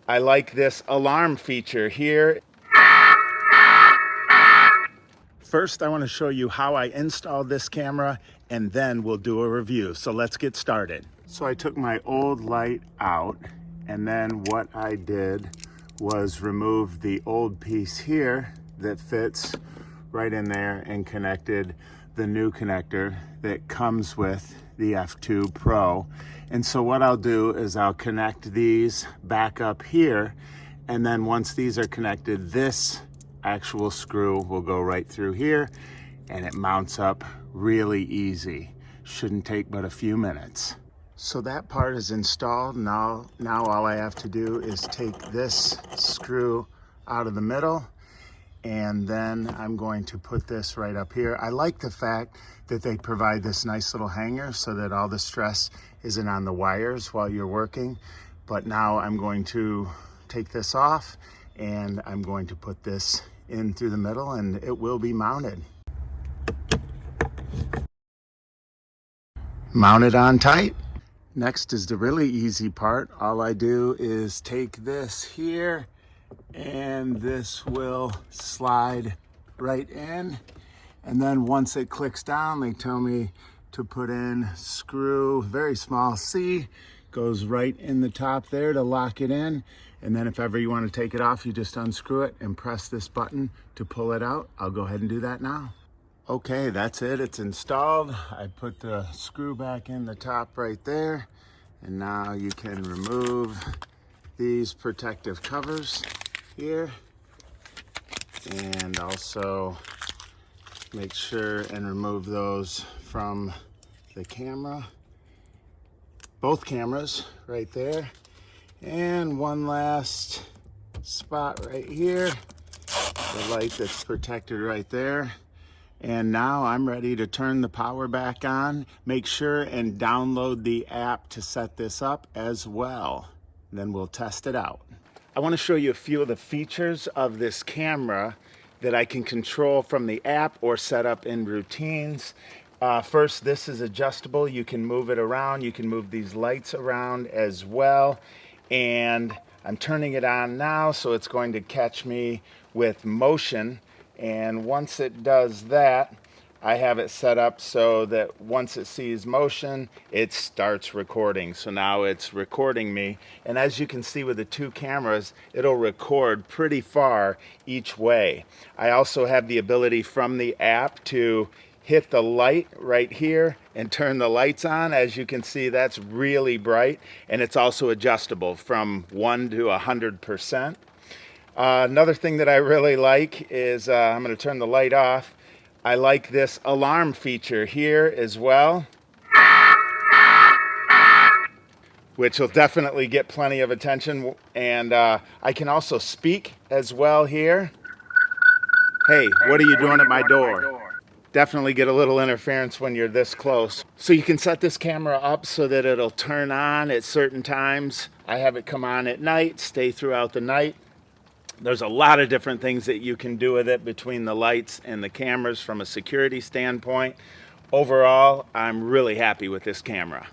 I like this alarm feature here. First, I want to show you how I installed this camera, and then we'll do a review. So let's get started. So I took my old light out, and then what I did was remove the old piece here that fits right in there and connected the new connector that comes with the F2 Pro. And so what I'll do is I'll connect these back up here, and then once these are connected, this actual screw will go right through here and it mounts up really easy. Shouldn't take but a few minutes. So that part is installed. Now all I have to do is take this screw out of the middle, and then I'm going to put this right up here. I like the fact that they provide this nice little hanger so that all the stress isn't on the wires while you're working. But now I'm going to take this off, and I'm going to put this in through the middle, and it will be mounted. Mounted on tight. Next is the really easy part. All I do is take this here, and this will slide right in. And then once it clicks down, they tell me to put in screw, very small C, goes right in the top there to lock it in. And then if ever you want to take it off, you just unscrew it and press this button to pull it out. I'll go ahead and do that now. Okay, that's it. It's installed. I put the screw back in the top right there. And now you can remove these protective covers here. And also make sure and remove those from the camera. Both cameras right there. And one last spot right here, the light that's protected right there. And now I'm ready to turn the power back on. Make sure and download the app to set this up as well. Then we'll test it out. I want to show you a few of the features of this camera that I can control from the app or set up in routines. First, this is adjustable. You can move it around. You can move these lights around as well. And I'm turning it on now, so it's going to catch me with motion. And once it does that, I have it set up so that once it sees motion, it starts recording. So now it's recording me. And as you can see with the two cameras, it'll record pretty far each way. I also have the ability from the app to hit the light right here and turn the lights on. As you can see, that's really bright, and it's also adjustable from 1 to 100%. Another thing that I really like is, I'm going to turn the light off. I like this alarm feature here as well, which will definitely get plenty of attention. And I can also speak as well here. Hey, what are you doing at my door? Definitely get a little interference when you're this close. So you can set this camera up so that it'll turn on at certain times. I have it come on at night, stay throughout the night. There's a lot of different things that you can do with it between the lights and the cameras from a security standpoint. Overall, I'm really happy with this camera.